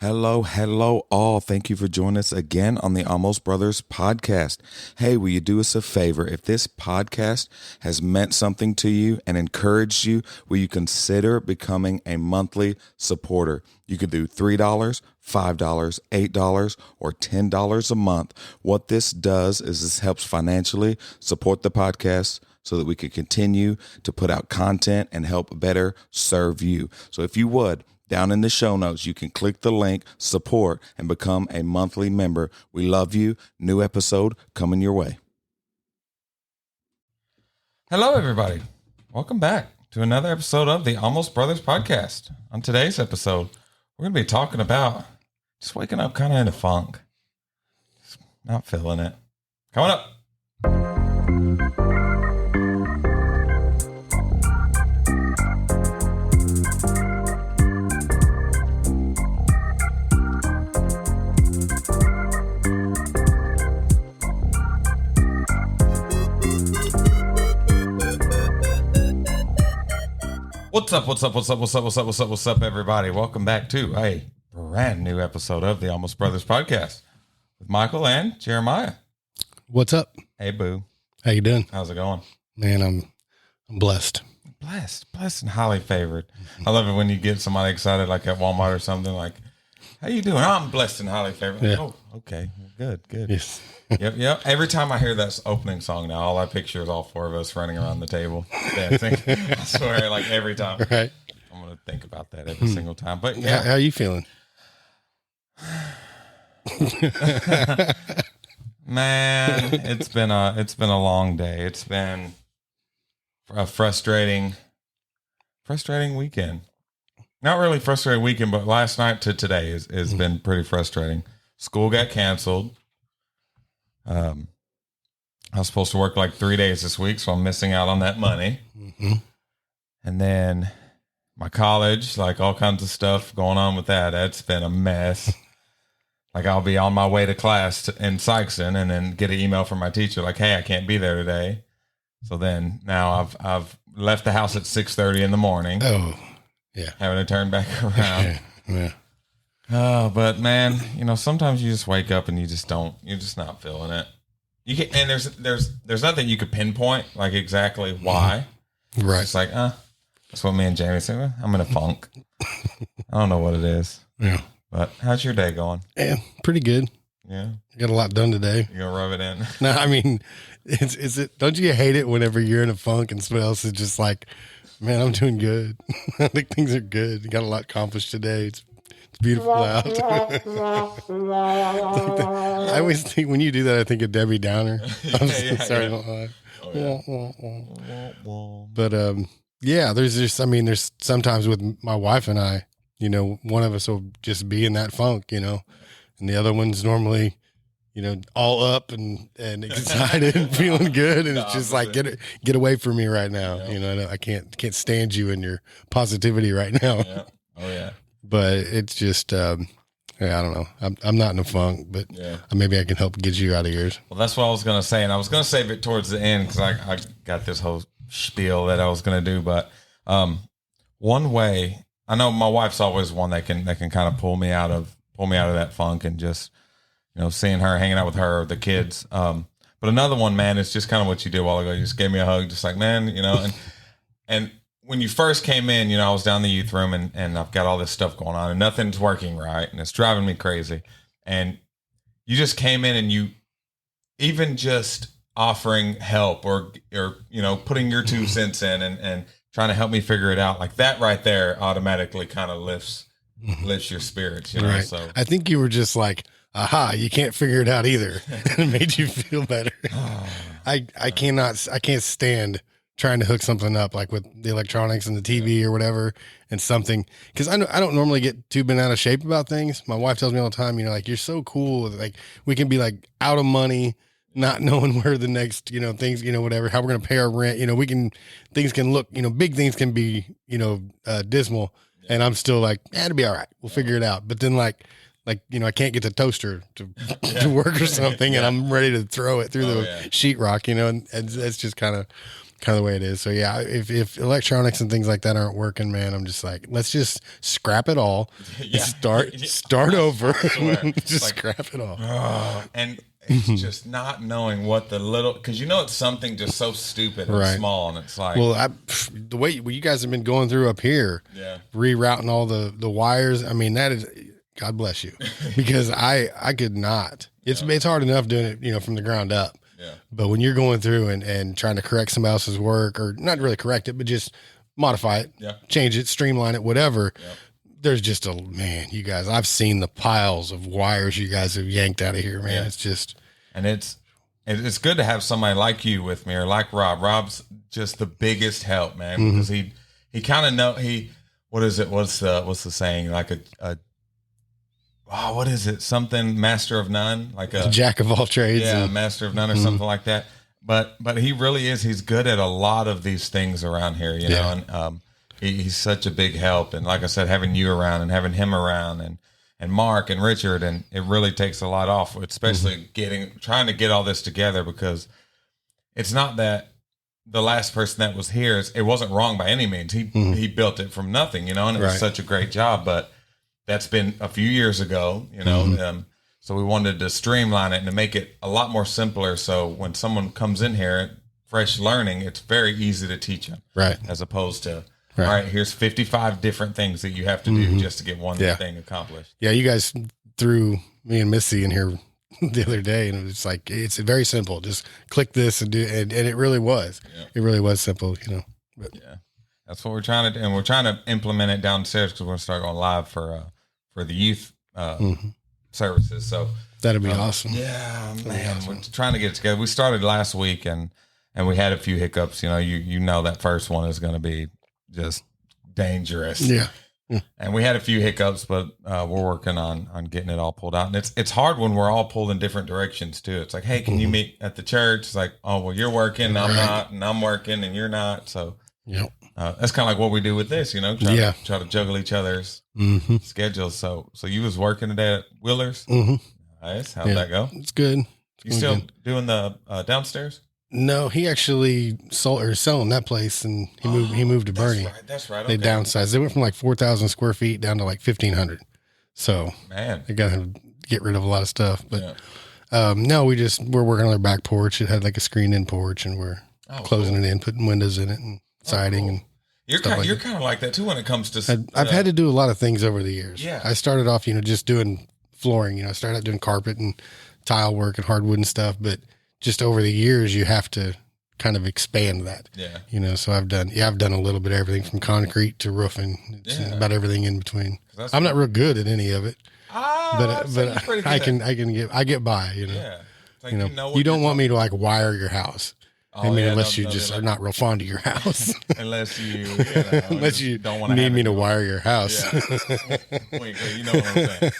Hello, hello, all. Thank you for joining us again on the Almost Brothers podcast. Hey, will you do us a favor? If this podcast has meant something to you and encouraged you, will you consider becoming a monthly supporter? You could do $3, $5, $8, or $10 a month. What this does is this helps financially support the podcast so that we can continue to put out content and help better serve you. So if you would, down in the show notes, you can click the link, support, and become a monthly member. We love you. New episode coming your way. Hello, everybody. Welcome back to another episode of the Almost Brothers podcast. On today's episode, we're going to be talking about just waking up kind of in a funk. Just not feeling it. Coming up. What's up, everybody? Welcome back to a brand new episode of the Almost Brothers podcast with Michael and Jeremiah. What's up? Hey, boo. How you doing? How's it going? Man, I'm blessed. Blessed and highly favored. I love it when you get somebody excited like at Walmart or something like, how you doing? Oh, I'm blessed and highly favored. Yeah. Oh, okay. Good. Yes. Yep. Every time I hear that opening song now, all I picture is all four of us running around the table dancing. I swear, like every time. Right. I'm going to think about that every single time. But yeah. How you feeling? Man, it's been a long day. It's been a frustrating weekend. Not really frustrating weekend, but last night to today has been pretty frustrating. School got canceled. I was supposed to work like 3 days this week, so I'm missing out on that money. Mm-hmm. And then my college, like all kinds of stuff going on with that. That's been a mess. Like I'll be on my way to class in Sykeston and then get an email from my teacher like, hey, I can't be there today. So then now I've left the house at 6:30 in the morning. Oh, yeah. Having to turn back around. Yeah. Oh, but man, sometimes you just wake up and you're just not feeling it. You can, and there's nothing you could pinpoint like exactly why. Right. It's like, that's what me and Jamie said. Well, I'm in a funk. I don't know what it is. Yeah. But how's your day going? Yeah, pretty good. Yeah. Got a lot done today. You gonna rub it in? No, I mean, is it? Don't you hate it whenever you're in a funk and somebody else is just like, man, I'm doing good. I think things are good. You got a lot accomplished today. It's beautiful out. I always think when you do that, I think of Debbie Downer. I'm sorry, I don't lie. But yeah, there's sometimes with my wife and I, one of us will just be in that funk, and the other one's normally, all up and excited and feeling good, and it's just like get away from me right now. Yeah. I can't stand you and your positivity right now. Yeah. Oh yeah. But it's just, I don't know. I'm not in a funk, but maybe I can help get you out of yours. Well, that's what I was gonna say, and I was gonna save it towards the end because I got this whole spiel that I was gonna do. But one way, I know my wife's always one that can kind of pull me out of that funk, and just seeing her, hanging out with her, the kids. But another one, man, is just kind of what you did a while ago. You just gave me a hug, just like, man, and when you first came in, I was down in the youth room and I've got all this stuff going on and nothing's working right and it's driving me crazy. And you just came in and you even just offering help or putting your 2 cents in and trying to help me figure it out, like that right there automatically kind of lifts your spirits, Right. So I think you were just like, aha, you can't figure it out either. It made you feel better. I can't stand trying to hook something up like with the electronics and the TV or whatever, and something, because I don't normally get too bent out of shape about things. My wife tells me all the time, like, you're so cool. Like we can be like out of money, not knowing where the next, things, whatever, how we're going to pay our rent. Things can look, big things can be, dismal. Yeah. And I'm still like, it'll be all right. We'll figure it out. But then I can't get the toaster to work or something, and I'm ready to throw it through the sheetrock, and it's just kind of kind of the way it is. So yeah, if electronics and things like that aren't working, man, I'm just like, let's just scrap it all. Yeah. Start over. swear. Just Like, scrap it all. And it's just not knowing what the little, because you know it's something just so stupid and Right. small, and it's like, Well, the way you guys have been going through up here, yeah, rerouting all the wires. I mean, that is, God bless you, because I could not. It's hard enough doing it, you know, from the ground up. yeah, But when you're going through and trying to correct somebody else's work, or not really correct it, but just modify it, yeah, change it, streamline it, whatever. yeah. There's just man, you guys, I've seen the piles of wires you guys have yanked out of here, man. Yeah. It's just, And it's good to have somebody like you with me, or like Rob. Rob's just the biggest help, man, because he kind of what is it? What's the saying? Like what is it? Something master of none, like a jack of all trades. yeah, and, master of none, or something like that. But he really is. He's good at a lot of these things around here, you know. And he's such a big help. And like I said, having you around and having him around, and Mark and Richard, and it really takes a lot off, especially trying to get all this together, because it's not that the last person that was here, it wasn't wrong by any means. He built it from nothing, you know, and it was such a great job. But that's been a few years ago, you know. So we wanted to streamline it and to make it a lot more simpler. So when someone comes in here, fresh learning, it's very easy to teach them. Right. As opposed to, all right, here's 55 different things that you have to do just to get one thing accomplished. Yeah, you guys threw me and Missy in here the other day, and it's like, it's very simple. Just click this and do, and it really was. Yeah. It really was simple, you know. But. Yeah, that's what we're trying to do, and we're trying to implement it downstairs, because we're going to start going live for the youth services. So that'd be awesome. Yeah, man, we're trying to get it together. We started last week, and we had a few hiccups. You know, you know that first one is going to be just dangerous. Yeah. And we had a few hiccups, but we're working on getting it all pulled out. And it's hard when we're all pulled in different directions too. It's like, hey, can you meet at the church? It's like, oh, well, you're working, I'm not, and I'm working and you're not. So that's kind of like what we do with this, you know, try to juggle each other's schedules. So you was working today at Wheeler's. Nice. How'd that go? It's good. You still doing the downstairs? No, he actually selling that place, and he moved to Bernie. That's right. They downsized. They went from like 4,000 square feet down to like 1,500. So man, they got to get rid of a lot of stuff. But no, we're working on their back porch. It had like a screened-in porch, and we're closing it in, putting windows in it, and siding and. You're kind of like that too when it comes to. I've had to do a lot of things over the years. Yeah, I started off, just doing flooring. I started out doing carpet and tile work and hardwood and stuff, but just over the years, you have to kind of expand that. Yeah. So I've done a little bit of everything from concrete to roofing, about everything in between. I'm not real good at any of it, but I get by. Yeah. Like you don't want me to like wire your house. Unless you are not real fond of your house. unless you don't want to need me to wire your house. Yeah. You know what I'm saying.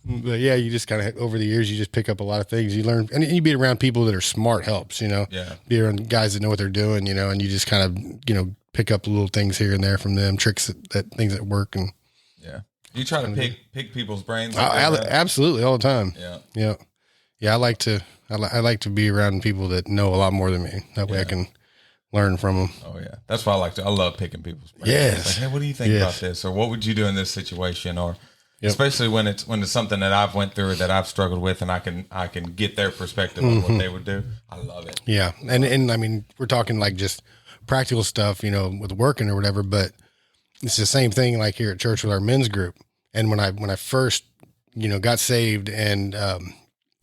But yeah, you just kind of over the years, you just pick up a lot of things. You learn, and you be around people that are smart helps. Yeah. Be around guys that know what they're doing. And you just kind of pick up little things here and there from them, tricks that things that work. And you try to pick people's brains. Absolutely, all the time. Yeah. I like to be around people that know a lot more than me. That way I can learn from them. Oh yeah. That's why I love picking people's brains. Yes. Like, hey, what do you think about this? Or what would you do in this situation? Or especially when it's something that I've went through, that I've struggled with, and I can get their perspective on what they would do. I love it. Yeah. And I mean, we're talking like just practical stuff, with working or whatever, but it's the same thing like here at church with our men's group. And when I first, got saved and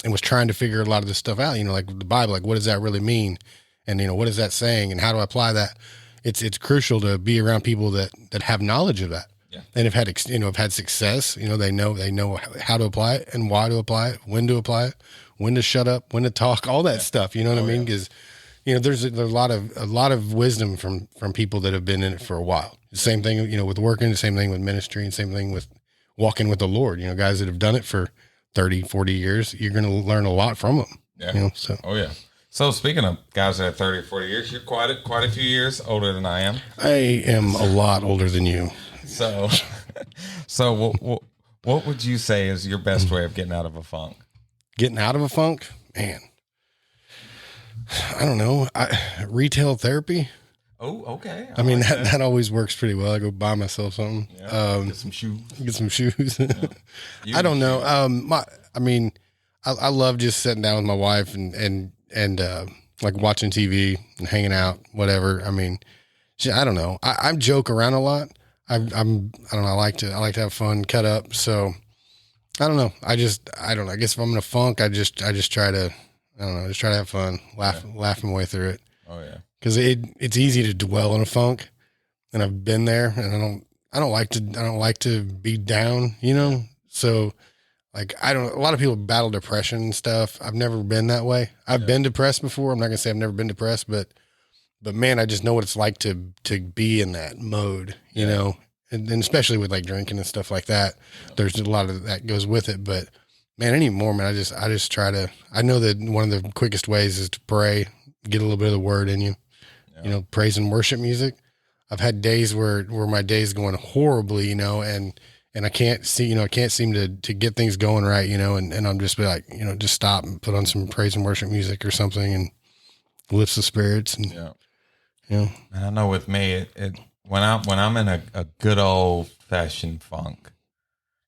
was trying to figure a lot of this stuff out, like the Bible, like what does that really mean? And, what is that saying? And how do I apply that? It's crucial to be around people that have knowledge of that. Yeah. And have had success, they know how to apply it and why to apply it, when to apply it, when to shut up, when to talk, all that stuff. You know what I mean? Because, there's a lot of wisdom from people that have been in it for a while. The same thing, with working, the same thing with ministry, and same thing with walking with the Lord, guys that have done it for 30, 40 years, you're going to learn a lot from them. Yeah. Oh yeah. So speaking of guys that have 30 or 40 years, you're quite a few years older than I am. I am a lot older than you. So what would you say is your best way of getting out of a funk? Getting out of a funk? Man. I don't know. Retail therapy. Oh, okay. I mean, like that always works pretty well. I go buy myself something. Yeah, get some shoes. Get some shoes. You I don't know. shoes. I mean, I love just sitting down with my wife and like watching TV and hanging out, whatever. I mean, I don't know. I joke around a lot. I don't know. I like to have fun, cut up. So I don't know. I don't know. I guess if I'm in a funk, I just try to, I don't know, just try to have fun, laugh my way through it. Oh yeah. Cause it's easy to dwell in a funk, and I've been there, and I don't like to be down, you know? So like, a lot of people battle depression and stuff. I've never been that way. I've been depressed before. I'm not gonna say I've never been depressed, but man, I just know what it's like to be in that mode, you know? And especially with like drinking and stuff like that, there's a lot of that goes with it. But man, anymore, man, I just try to, I know that one of the quickest ways is to pray, get a little bit of the word in you, you know, praise and worship music. I've had days where my day's going horribly, you know, and I can't seem to get things going right, you know, and I'm just be like, you know, just stop and put on some praise and worship music or something and lifts the spirits. And, you know, and I know with me, when I'm in a good old fashioned funk,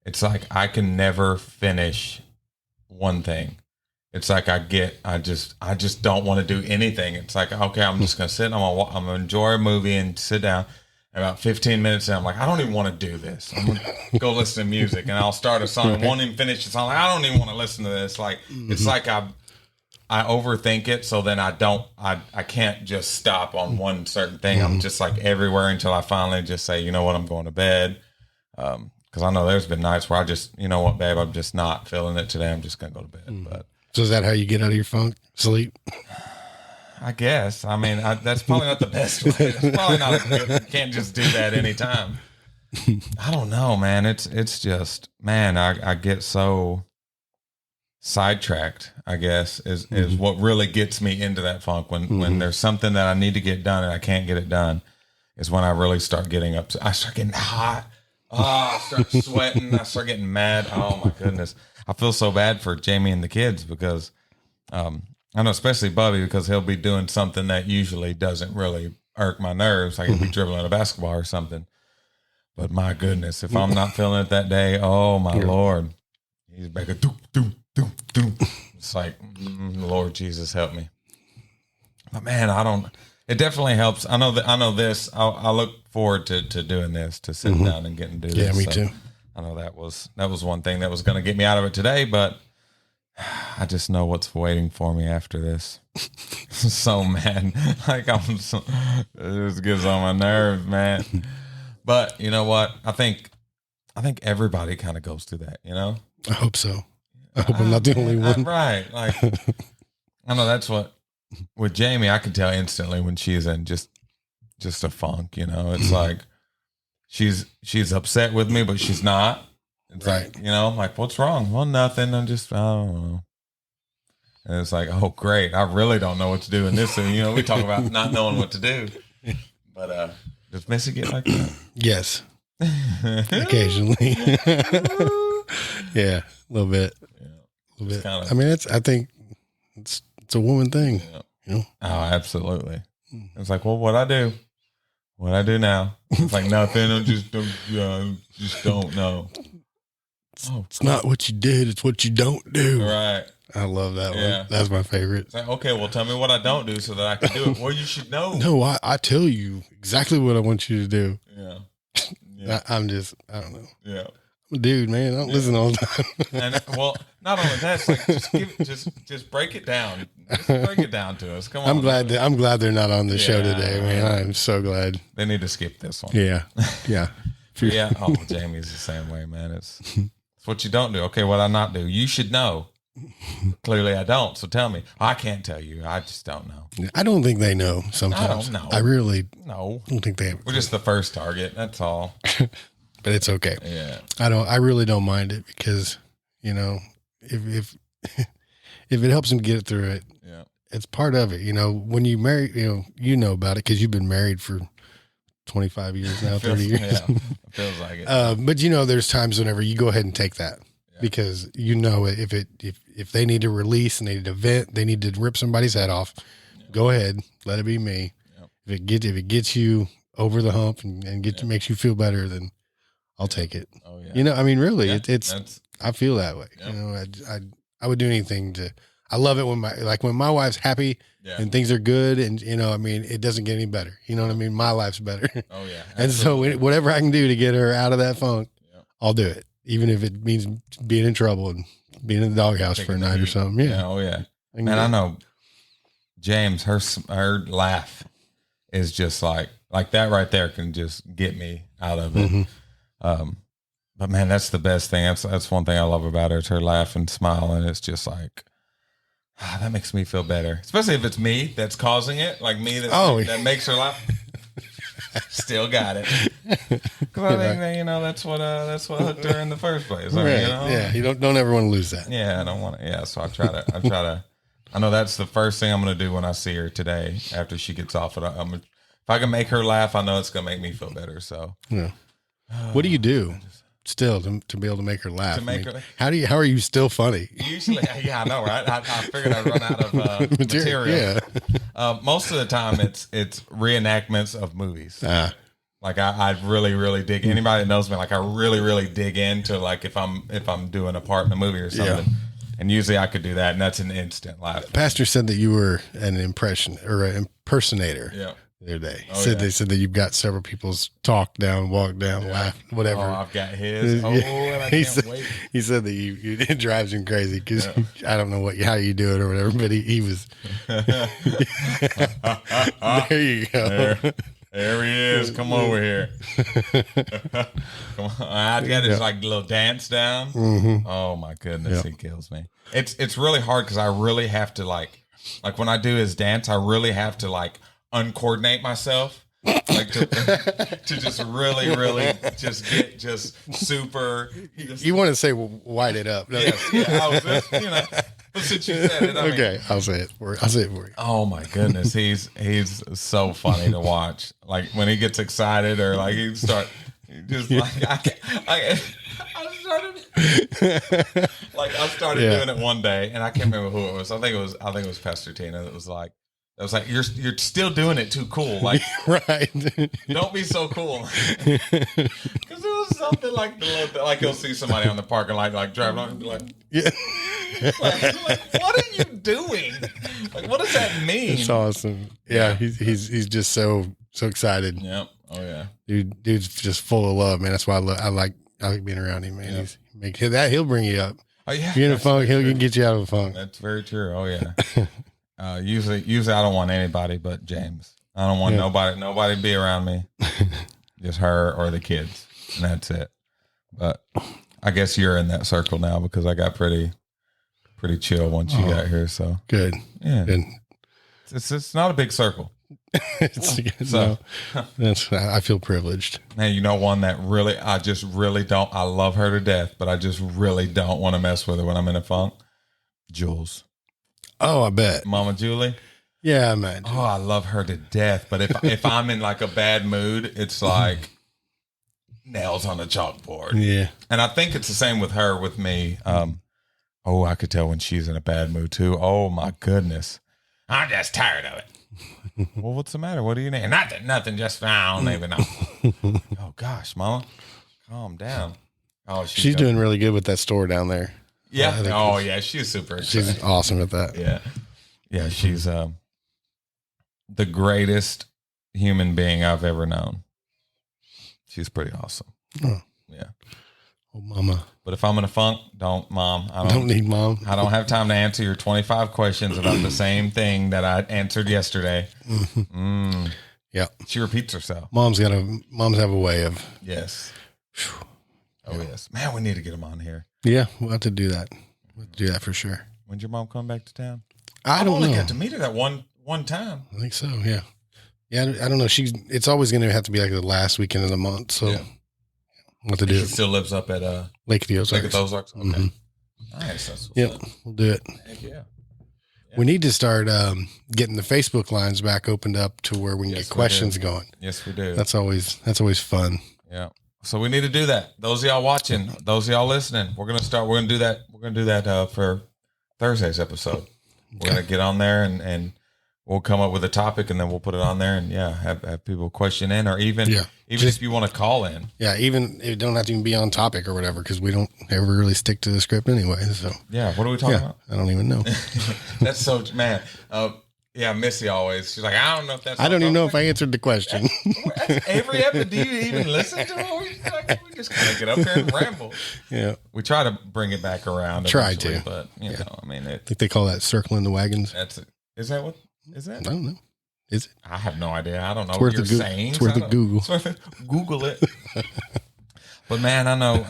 it's like I can never finish one thing. It's like I just don't want to do anything. It's like, okay, I'm just going to sit, I'm going to enjoy a movie and sit down. About 15 minutes in, I'm like, I don't even want to do this. I'm going to go listen to music, and I'll start a song. I won't even finish the song. Like, I don't even want to listen to this. Like, it's like I overthink it. So then I can't just stop on one certain thing. I'm just like everywhere until I finally just say, you know what, I'm going to bed. Cause I know there's been nights where I just, you know what, babe, I'm just not feeling it today. I'm just going to go to bed. But so is that how you get out of your funk? Sleep? I guess. I mean, that's probably not the best way. It's probably not a good, you can't just do that anytime. I don't know, man. It's just, man, I get so sidetracked, I guess, is what really gets me into that funk. When there's something that I need to get done and I can't get it done, is when I really start getting upset. I start getting hot. I start sweating. I start getting mad. Oh my goodness. I feel so bad for Jamie and the kids because, I know, especially Bubby, because he'll be doing something that usually doesn't really irk my nerves. Like he'll be dribbling a basketball or something. But my goodness, if I'm not feeling it that day, oh my Lord, he's back. It's like, Lord Jesus, help me. But man, it definitely helps. I know this. I look forward to doing this, to sitting down and getting to do this. Yeah, me too. I know that was one thing that was going to get me out of it today, but I just know what's waiting for me after this. So mad. Like it just gets on my nerves, man. But you know what? I think everybody kind of goes through that, you know? I hope so. I hope I'm not the only one. Right. Like, I know that's what, with Jamie, I can tell instantly when she's in just a funk, you know? It's like, she's upset with me, but she's not. It's right. Like, you know, I'm like, what's wrong? Well, nothing. I don't know. And it's like, oh, great. I really don't know what to do in this. And, you know, we talk about not knowing what to do. But does Missy get like that? Yes. Occasionally. Yeah, a little bit. Yeah. A little bit. Kinda, I mean, I think it's a woman thing. Yeah. You know? Oh, absolutely. It's like, well, what I do now? It's like nothing. I just don't know. It's not what you did, it's what you don't do. Right. I love that Yeah. one. That's my favorite. It's like, okay, well, tell me what I don't do so that I can do it. Well, you should know. No, I tell you exactly what I want you to do. Yeah. I don't know. Yeah. I'm a dude, man. I don't listen all the time. And well, not only that, it's like just break it down. Just break it down to us. Come on. I'm glad they're not on the show today, man. I'm so glad. They need to skip this one. Yeah. Yeah. Yeah. Oh, Jamie's the same way, man. It's what you don't do. Okay, what I not do. You should know. Clearly I don't. So tell me. I can't tell you. I just don't know. I don't think they know sometimes. I don't know. I really No. don't think they have. We're just the first target. That's all. But it's okay. Yeah. I really don't mind it because, you know, if if it helps them get through it, Yeah. it's part of it. You know, when you marry, you know about it because you've been married for 25 years now, 30 years. Yeah. It feels like it. But you know, there's times whenever you go ahead and take that because you know if they need to release and they need to vent, they need to rip somebody's head off, go ahead, let it be me. Yep. If it gets you over the hump and makes you feel better, then I'll take it. Oh yeah. You know, I mean, really, Yeah, I feel that way. Yep. You know, I would do anything I love it when my wife's happy and things are good, and you know, I mean, it doesn't get any better. You know what I mean? My life's better. Oh yeah. And so whatever I can do to get her out of that funk, I'll do it, even if it means being in trouble and being in the doghouse for a night or something. Yeah. Oh yeah. Man, I know James, her laugh is just like that right there can just get me out of it. Mm-hmm. But man, that's the best thing. That's one thing I love about her. It's her laugh and smile, and it's just like that makes me feel better. Especially if it's me that's causing it, like me that makes her laugh. Still got it. Because I think that, you know, that's what hooked her in the first place. I mean, you know? Yeah, you don't ever want to lose that. Yeah, I don't want to. Yeah, so I try to. I know that's the first thing I'm going to do when I see her today after she gets off it. If I can make her laugh, I know it's going to make me feel better. So, yeah. What do you do still to be able to make her laugh? Her, how are you still funny? Usually, yeah, I know, right? I figured I'd run out of material. Yeah. Most of the time, it's reenactments of movies. Like I really, really dig. Anybody that knows me, like I really, really dig into like if I'm doing a part in a movie or something. Yeah. And usually I could do that, and that's an instant laugh. Pastor said that you were an impersonator. Yeah. The other day. They said that you've got several people's walk down, laugh, whatever. Oh, I've got his. Oh, and I can't wait. He said that it drives him crazy because I don't know how you do it or whatever, but he was. There you go. There he is. Come over here. Come on. I got his like little dance down. Mm-hmm. Oh my goodness, he kills me. It's really hard because I really have to like when I do his dance, I really have to like uncoordinate myself. Like to just really, really just get just super. You want to say white it up? No? Yes, yeah. I was just, you know. But since you said it, okay, I'll say it for you. Oh my goodness, he's so funny to watch. Like when he gets excited or like he started I started doing it one day, and I can't remember who it was. I think it was Pastor Tina. That was like you're still doing it too cool. Like right, don't be so cool. Because it was something like you'll see somebody on the parking lot like driving on and be like yeah. like, what are you doing? Like, what does that mean? It's awesome. Yeah, he's just so excited. Yep. Oh yeah. Dude's just full of love, man. That's why I like being around him, man. Yep. He'll bring you up. Oh yeah. If you're in a funk, he'll get you out of a funk. That's very true. Oh yeah. Usually I don't want anybody but James. I don't want nobody be around me. Just her or the kids, and that's it. But I guess you're in that circle now because I got pretty chill once you got here. So good. Yeah. Good. It's not a big circle. I feel privileged. Now, you know, one that I love her to death, but I just really don't want to mess with her when I'm in a funk. Jules. Oh, I bet. Mama Julie. Yeah, I imagine. Oh, I love her to death. But if I'm in like a bad mood, it's like nails on the chalkboard. Yeah. And I think it's the same with her, with me. I could tell when she's in a bad mood too. Oh my goodness. I'm just tired of it. Well, what's the matter? What do you need? Nothing. Just I don't even know. Oh gosh, Mama, calm down. Oh, she's doing really good with that store down there. Yeah. Yeah. She's super excited. She's awesome at that. Yeah. Yeah. She's the greatest human being I've ever known. She's pretty awesome. Oh. Yeah. Oh, Mama. But if I'm in a funk, I don't need Mom. I don't have time to answer your 25 questions about the same thing that I answered yesterday. Mm-hmm. Yeah. She repeats herself. Moms have a way of. Yes. Oh, yes. Man, we need to get them on here. Yeah, we'll have to do that. We'll do that for sure. When's your mom come back to town? I don't know. I only got to meet her that one time. I think so, yeah. Yeah, I don't know. It's always going to have to be like the last weekend of the month, so. Yeah. What to do? She still lives up at Lake of the Ozarks. Lake of the Ozarks. Okay. Mm-hmm. Nice. Yep, we'll do it. Heck yeah. We need to start getting the Facebook lines back opened up to where we can get questions going. Yes, we do. That's always fun. Yeah. So we need to do that. Those of y'all watching, those of y'all listening, we're gonna do that. We're gonna do that for Thursday's episode. We're gonna get on there and we'll come up with a topic and then we'll put it on there and have people question in, or even if you want to call in. Yeah, even it don't have to even be on topic or whatever, because we don't ever really stick to the script anyway. So yeah, what are we talking about? I don't even know. That's so man. Yeah, Missy always. She's like, I don't know if that's. I don't even know if I answered the question. That's every episode. Do you even listen to it? We just kind of get up here and ramble. Yeah, we try to bring it back around. Try to, but you know, I mean, I think they call that circling the wagons. That's it. Is that what? Is that? I don't know. Is it? I have no idea. I don't know what you're saying. It's worth a Google. It's worth it. Google it. But man, I know.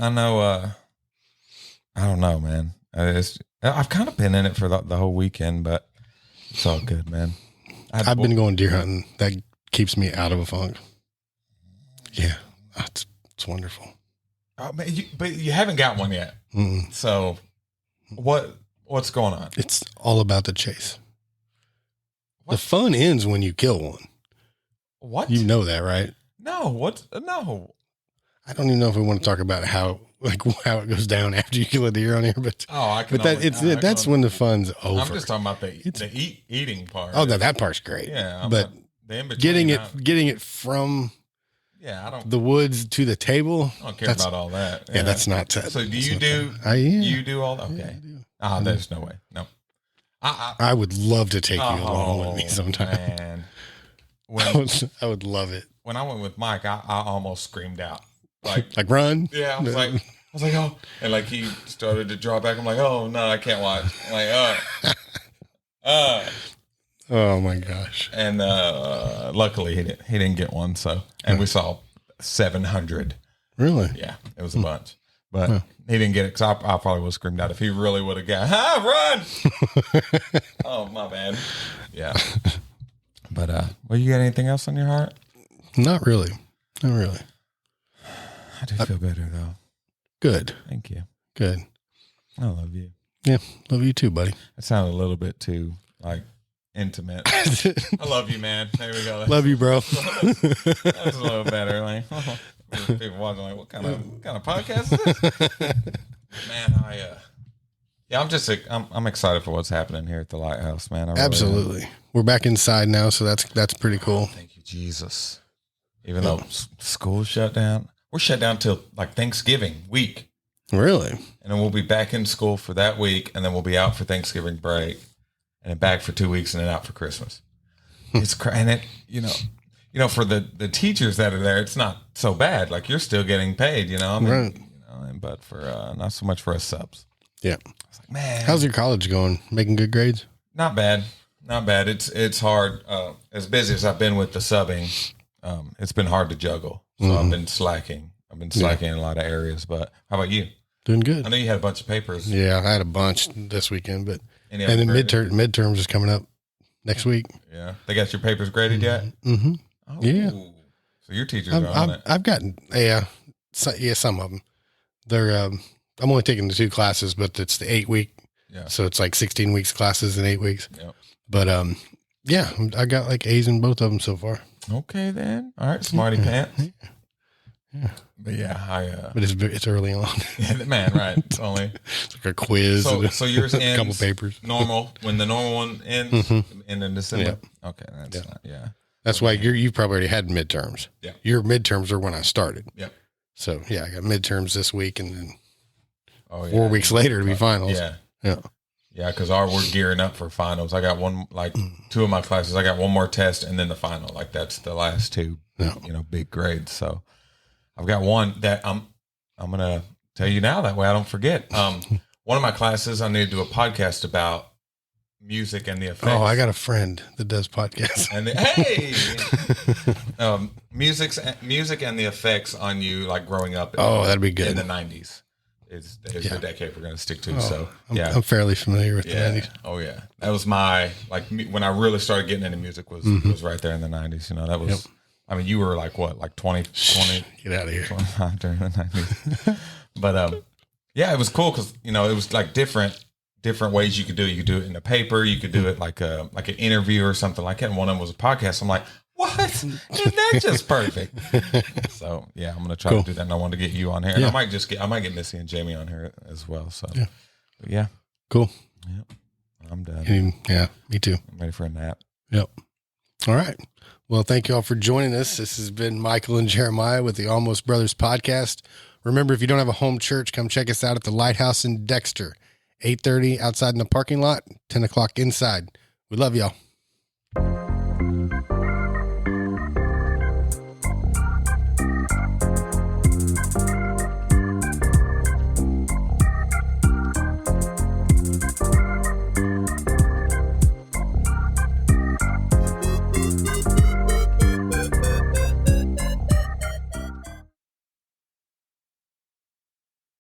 I don't know, man. I've kind of been in it for the whole weekend, but it's all good, man. I've been going deer hunting. That keeps me out of a funk. Yeah, it's wonderful. Oh, man, but you haven't got one yet. Mm-mm. So what's going on? It's all about the chase. What? The fun ends when you kill one. What? You know that, right? No. What? No. I don't even know if we want to talk about how it goes down after you kill a deer on here, but that's when the fun's over. I'm just talking about the eating part. Oh, that part's great. Yeah, but getting it from the woods to the table. I don't care about all that. Yeah, that's not. So do you do? You do all that? Okay. Yeah, there's no way. No. I would love to take you along with me sometime. Man. I would love it. When I went with Mike, I almost screamed out. Like run. Yeah, I was like, oh, and like he started to draw back. I'm like, oh no, I can't watch. I'm like, oh my gosh. And luckily he didn't get one. So, and we saw 700. Really? Yeah, it was a bunch, but he didn't get it because I probably would have screamed out if he really would have got. Run! Oh my bad. Yeah. But well, you got anything else on your heart? Not really. I do feel better though. Good. Thank you. Good. I love you. Yeah, love you too, buddy. It sounded a little bit too intimate. I love you, man. There we go. Love you, bro. That's a little better. Like people watching, like, what kind of podcast is this? Man, I'm excited for what's happening here at the Lighthouse, man. Absolutely. We're back inside now, so that's pretty cool. Thank you, Jesus. Even though school's shut down. We're shut down till like Thanksgiving week. Really? And then we'll be back in school for that week, and then we'll be out for Thanksgiving break, and then back for 2 weeks, and then out for Christmas. It's and it, you know, for the teachers that are there, it's not so bad. Like you're still getting paid, you know. I mean, right. But for not so much for us subs. Yeah. I was like, man, how's your college going? Making good grades? Not bad. It's hard. As busy as I've been with the subbing, it's been hard to juggle. So I've been slacking. In a lot of areas. But how about you? Doing good. I know you had a bunch of papers. Yeah, I had a bunch this weekend, but and then midterms is coming up next week. Yeah, they got your papers graded yet? Mm-hmm. Oh, yeah. So your teachers are on it. I've gotten some of them. They're I'm only taking the 2 classes, but it's the 8 week. Yeah. So it's like 16 weeks classes in 8 weeks. Yep. But yeah, I got like A's in both of them so far. Okay then. All right, smarty pants. Yeah. But yeah, but it's early on. Yeah, man, right. It's only like a quiz. So yours ends a couple papers. Normal when the normal one ends, and in December. Yeah. Okay, that's not, That's why you probably already had midterms. Yeah. Your midterms are when I started. Yep. So yeah, I got midterms this week, and then 4 4 weeks later to be finals. Yeah. Yeah. Yeah, because we're gearing up for finals. I got one, like 2 of my classes. I got one more test and then the final. Like that's the last 2, big grades. So I've got one that I'm gonna tell you now. That way I don't forget. One of my classes I need to do a podcast about music and the effects. Oh, I got a friend that does podcasts. And music and the effects on you, like growing up. That'd be good in the 90s. Is the decade we're going to stick to. I'm fairly familiar with the 90s. Oh yeah, that was my when I really started getting into music was right there in the 90s. You know, that was. Yep. I mean, you were like what, like 20? Get out of here. 25 during the 90s. But yeah, it was cool because it was like different ways you could do it. You could do it in a paper. You could do it like an interview or something like that. And one of them was a podcast. I'm like, what? Isn't that just perfect? So yeah, I'm gonna try to do that. And I wanted to get you on here, and I might get Missy and Jamie on here as well. So yeah, but yeah, cool. Yep, I'm done. Yeah, me too. I'm ready for a nap. Yep. All right. Well, thank you all for joining us. This has been Michael and Jeremiah with the Almost Brothers podcast. Remember, if you don't have a home church, come check us out at the Lighthouse in Dexter, 8:30 outside in the parking lot, 10 o'clock inside. We love y'all.